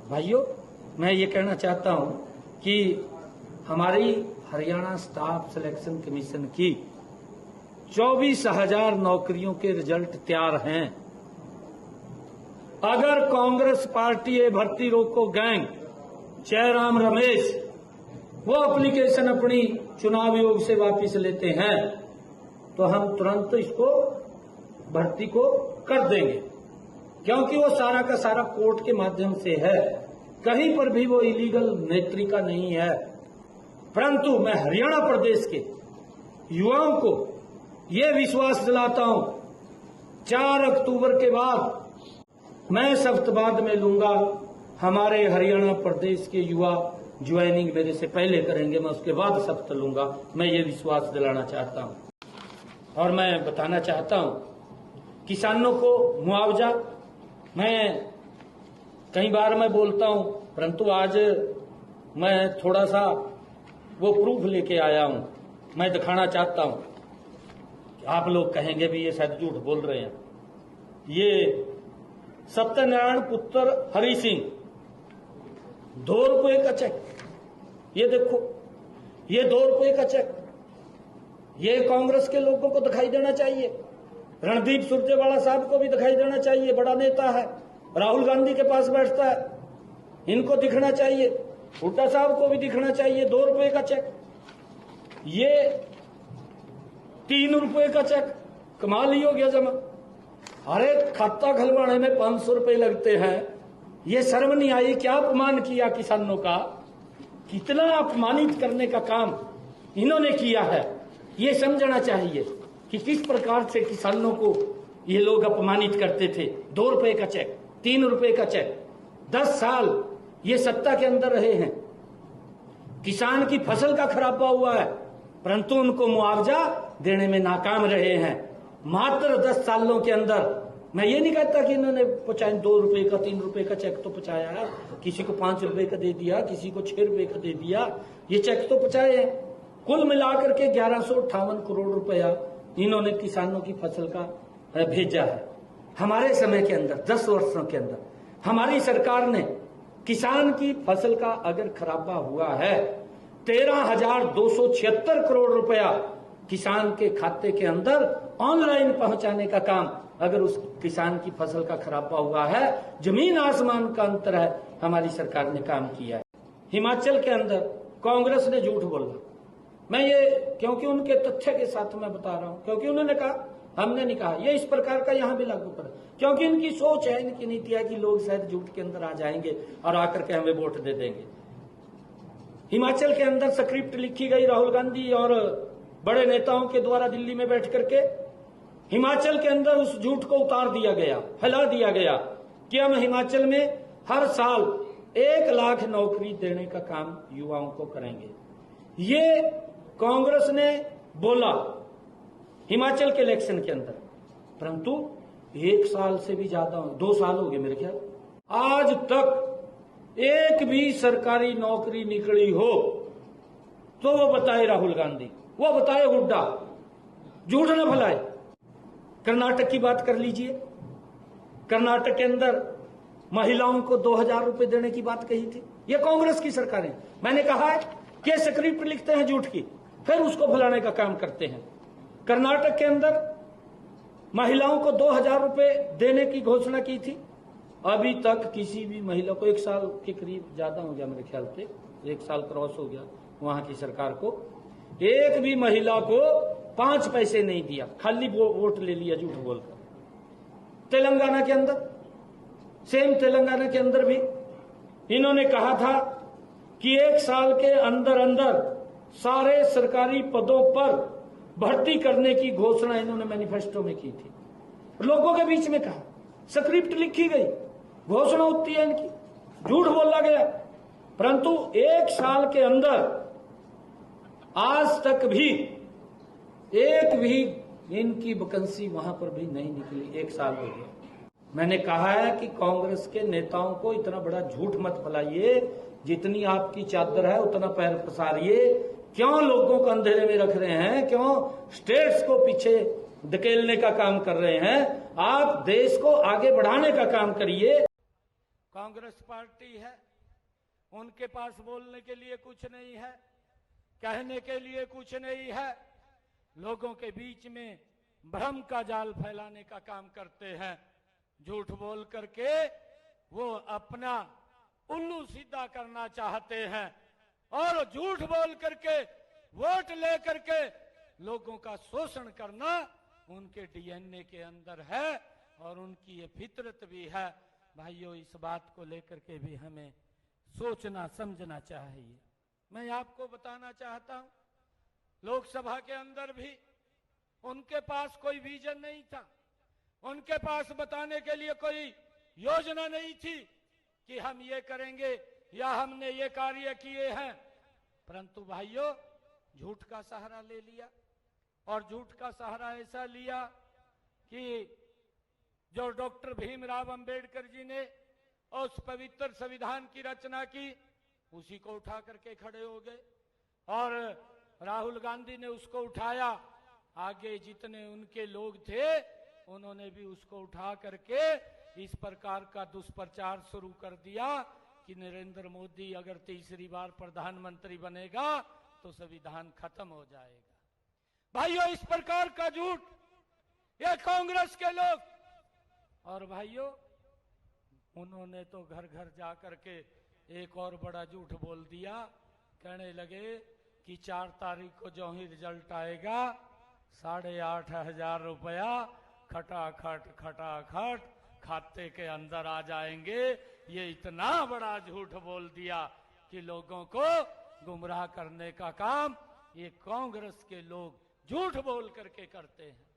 भाइयों, मैं ये कहना चाहता हूं कि हमारी हरियाणा स्टाफ सिलेक्शन कमीशन की 24,000 नौकरियों के रिजल्ट तैयार हैं। अगर कांग्रेस पार्टी ये भर्ती रोको गैंग जयराम रमेश वो एप्लीकेशन अपनी चुनाव आयोग से वापस लेते हैं तो हम तुरंत इसको भर्ती को कर देंगे, क्योंकि वो सारा का सारा कोर्ट के माध्यम से है। कहीं पर भी वो इलीगल नेत्रिका नहीं है। परंतु मैं हरियाणा प्रदेश के युवाओं को ये विश्वास दिलाता हूं, 4 अक्टूबर के बाद मैं शपथवाद में लूंगा। हमारे हरियाणा प्रदेश के युवा ज्वाइनिंग मेरे से पहले करेंगे, मैं उसके बाद शपथ लूंगा। मैं ये विश्वास दिलाना चाहता हूं। और मैं बताना चाहता हूं, किसानों को मुआवजा, मैं कई बार मैं बोलता हूं, परंतु आज मैं थोड़ा सा वो प्रूफ लेके आया हूं। मैं दिखाना चाहता हूं कि आप लोग कहेंगे भी ये शायद झूठ बोल रहे हैं। ये सत्यनारायण पुत्र हरि सिंह 2 रुपए का चेक, ये देखो, ये 2 रुपए का चेक, ये कांग्रेस के लोगों को दिखाई देना चाहिए। रणदीप सुरजेवाला साहब को भी दिखाई देना चाहिए, बड़ा नेता है, राहुल गांधी के पास बैठता है, इनको दिखना चाहिए। हुड्डा साहब को भी दिखना चाहिए। 2 रुपए का चेक, ये 3 रुपए का चेक, कमाल ही हो गया जमा। अरे खाता खुलवाने में 500 रुपए लगते हैं, ये शर्म नहीं आई? क्या अपमान किया किसानों का, कितना अपमानित करने का काम इन्होंने किया है। ये समझना चाहिए कि किस प्रकार से किसानों को ये लोग अपमानित करते थे। 2 रुपए का चेक, 3 रुपए का चेक, 10 साल ये सत्ता के अंदर रहे हैं। किसान की फसल का खराबा हुआ है, परंतु उनको मुआवजा देने में नाकाम रहे हैं। मात्र 10 सालों के अंदर, मैं ये नहीं कहता कि इन्होंने 2 रुपए का 3 रुपए का चेक तो पहुंचाया है, किसी को 5 रुपए का दे दिया, किसी को 6 रुपए का दे दिया, ये चेक तो पहुंचाए हैं। कुल मिलाकर के 1158 करोड़ रुपया इन्होंने किसानों की फसल का भेजा है। हमारे समय के अंदर 10 वर्षों के अंदर हमारी सरकार ने किसान की फसल का अगर खराबा हुआ है 13,276 करोड़ रुपया किसान के खाते के अंदर ऑनलाइन पहुंचाने का काम, अगर उस किसान की फसल का खराबा हुआ है, जमीन आसमान का अंतर है, हमारी सरकार ने काम किया है। हिमाचल के अंदर कांग्रेस ने झूठ बोला, मैं ये क्योंकि उनके तथ्य के साथ मैं बता रहा हूं, क्योंकि उन्होंने कहा, हमने नहीं कहा। ये इस प्रकार का यहां भी लागू करें, क्योंकि इनकी सोच है, इनकी नीति है कि लोग शायद झूठ के अंदर आ जाएंगे और आकर के हमें वोट दे देंगे। हिमाचल के अंदर स्क्रिप्ट लिखी गई राहुल गांधी और बड़े नेताओं के द्वारा दिल्ली में बैठ करके हिमाचल के अंदर उस झूठ को उतार दिया गया, फैला दिया गया कि हम हिमाचल में हर साल 1 लाख नौकरी देने का काम युवाओं को करेंगे। ये कांग्रेस ने बोला हिमाचल के इलेक्शन के अंदर, परंतु 1 साल से भी ज्यादा, 2 साल हो गए मेरे ख्याल, आज तक एक भी सरकारी नौकरी निकली हो तो वो बताए राहुल गांधी, वो बताए हुड्डा, झूठ न फैलाए। कर्नाटक की बात कर लीजिए, कर्नाटक के अंदर महिलाओं को 2,000 रुपए देने की बात कही थी, ये कांग्रेस की सरकार है। मैंने कहा है कि स्क्रिप्ट लिखते हैं झूठ की, फिर उसको फैलाने का काम करते हैं। कर्नाटक के अंदर महिलाओं को 2,000 रुपए देने की घोषणा की थी, अभी तक किसी भी महिला को, 1 साल के करीब ज्यादा हो गया मेरे ख्याल से, 1 साल क्रॉस हो गया वहां की सरकार को, एक भी महिला को 5 पैसे नहीं दिया, खाली वोट ले लिया झूठ बोलकर। तेलंगाना के अंदर, सेम तेलंगाना के अंदर भी इन्होंने कहा था कि 1 साल के अंदर अंदर सारे सरकारी पदों पर भर्ती करने की घोषणा इन्होंने मैनिफेस्टो में की थी। लोगों के बीच में कहा, स्क्रिप्ट लिखी गई, घोषणा होती है इनकी, झूठ बोला गया, परंतु 1 साल के अंदर आज तक भी एक भी इनकी वैकेंसी वहां पर भी नहीं निकली। 1 साल हो गया। मैंने कहा है कि कांग्रेस के नेताओं को इतना बड़ा झूठ मत फैलाइए, जितनी आपकी चादर है उतना पैर पसारिए। क्यों लोगों को अंधेरे में रख रहे हैं, क्यों स्टेट्स को पीछे धकेलने का काम कर रहे हैं? आप देश को आगे बढ़ाने का काम करिए। कांग्रेस पार्टी है, उनके पास बोलने के लिए कुछ नहीं है, कहने के लिए कुछ नहीं है, लोगों के बीच में भ्रम का जाल फैलाने का काम करते हैं। झूठ बोल करके वो अपना उल्लू सीधा करना चाहते हैं और झूठ बोल करके वोट ले करके लोगों का शोषण करना उनके डीएनए के अंदर है और उनकी ये फितरत भी है। भाइयों, इस बात को लेकर के भी हमें सोचना समझना चाहिए। मैं आपको बताना चाहता हूं, लोकसभा के अंदर भी उनके पास कोई विजन नहीं था, उनके पास बताने के लिए कोई योजना नहीं थी कि हम ये करेंगे या हमने ये कार्य किए हैं। परंतु भाइयों, झूठ का सहारा ले लिया और झूठ का सहारा ऐसा लिया कि जो डॉक्टर भीमराव अंबेडकर जी ने उस पवित्र संविधान की रचना की, उसी को उठा करके खड़े हो गए और राहुल गांधी ने उसको उठाया। आगे जितने उनके लोग थे उन्होंने भी उसको उठा करके इस प्रकार का दुष्प्रचार शुरू कर दिया कि नरेंद्र मोदी अगर तीसरी बार प्रधानमंत्री बनेगा तो संविधान खत्म हो जाएगा। भाइयों, इस प्रकार का झूठ ये कांग्रेस के लोग, और भाइयों उन्होंने तो घर घर जा करके एक और बड़ा झूठ बोल दिया। कहने लगे कि 4 तारीख को जो ही रिजल्ट आएगा 8,500 रुपया खटाखट खाते के अंदर आ जाएंगे। ये इतना बड़ा झूठ बोल दिया कि लोगों को गुमराह करने का काम ये कांग्रेस के लोग झूठ बोल करके करते हैं।